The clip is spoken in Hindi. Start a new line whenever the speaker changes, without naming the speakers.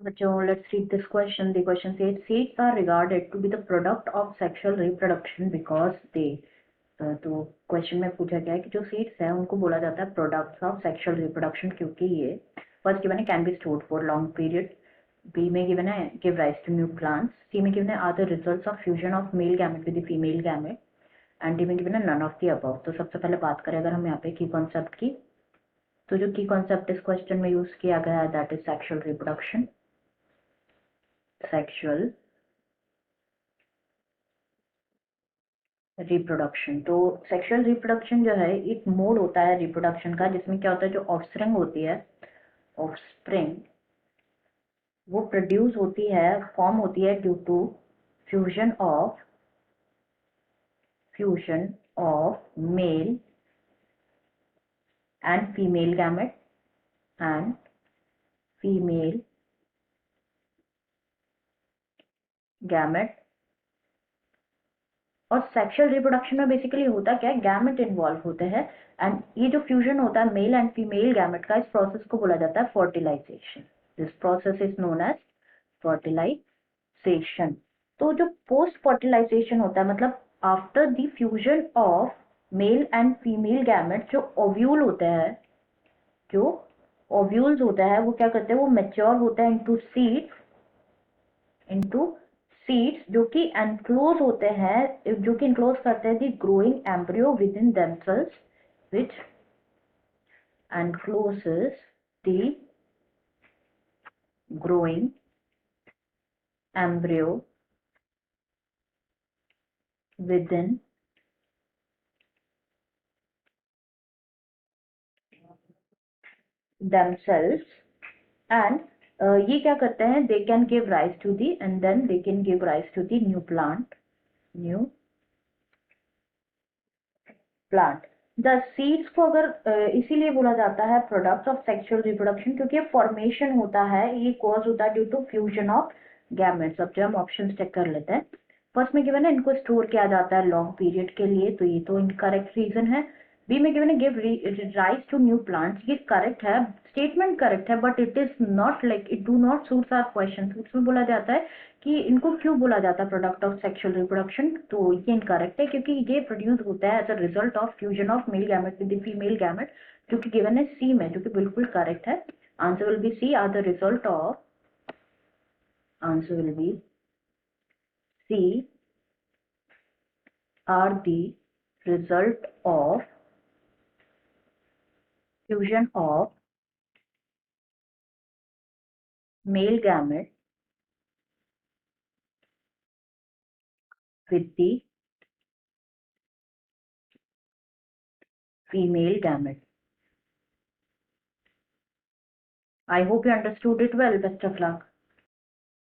बच्चों, let's read this question. The question says seeds are regarded to be the product of sexual reproduction because they तो क्वेश्चन में पूछा गया है कि जो सीड्स है उनको बोला जाता है प्रोडक्ट्स ऑफ सेक्सुअल रिप्रोडक्शन क्योंकि ये फर्स्ट गिवन है can be stored for long period, B में गिवन है give rise to new plants, C में गिवन है are the results of fusion of male gamete with the female gamete and D में गिवन है नन ऑफ द अबव। तो सबसे पहले बात करें अगर हम यहाँ पे की कॉन्सेप्ट की, तो जो की कॉन्सेप्ट इस क्वेश्चन में यूज किया गया है that is sexual reproduction. Sexual reproduction, तो सेक्सुअल रिप्रोडक्शन जो है एक मोड होता है रिप्रोडक्शन का जिसमें क्या होता है जो ऑफस्प्रिंग होती है, ऑफस्प्रिंग वो प्रोड्यूस होती है, फॉर्म होती है due to fusion of male and female gamete and female gamete. और सेक्सुअल रिप्रोडक्शन में बेसिकली होता क्या है, गैमेट इन्वॉल्व होते हैं एंड ये जो फ्यूजन होता है मेल एंड फीमेल गैमेट का, इस प्रोसेस को बोला जाता है fertilisation. This process is known as fertilisation. तो जो पोस्ट फर्टिलाइजेशन होता है मतलब after the fusion of male and female gamete, जो ओव्यूल होते हैं, जो ओव्यूल्स होता है वो क्या करते हैं, वो मैच्योर होता है इनटू सीड्स जो कि एनक्लोज होते हैं, जो कि एनक्लोज करते हैं the growing embryo within themselves, which encloses the growing embryo within themselves and ये क्या करते हैं, they can give rise to the and then they can give rise to the new plant. The seeds को अगर इसीलिए बोला जाता है प्रोडक्ट ऑफ सेक्सुअल रिप्रोडक्शन क्योंकि ये फॉर्मेशन होता है, ये कॉज होता है due to fusion of gametes. अब जो हम ऑप्शन चेक कर लेते हैं, फर्स्ट में गिवन है इनको स्टोर किया जाता है लॉन्ग पीरियड के लिए, तो ये तो इनकरेक्ट रीजन है। बी में गिवन है give rise to new plants, ये करेक्ट है, स्टेटमेंट करेक्ट है, but it is not like it do not suits our question. उसमें बोला जाता है कि इनको क्यों बोला जाता है प्रोडक्ट ऑफ सेक्सुअल रिप्रोडक्शन, तो ये इनकरेक्ट है क्योंकि ये प्रोड्यूस होता है as a result of fusion of male gamete with the female gamete, जो कि गिवन है सी में, जो कि बिल्कुल करेक्ट है। Answer will be C, are the result of, answer will be C, are the result of fusion of male gamete with the female gamete. I hope you understood it well. Best of luck.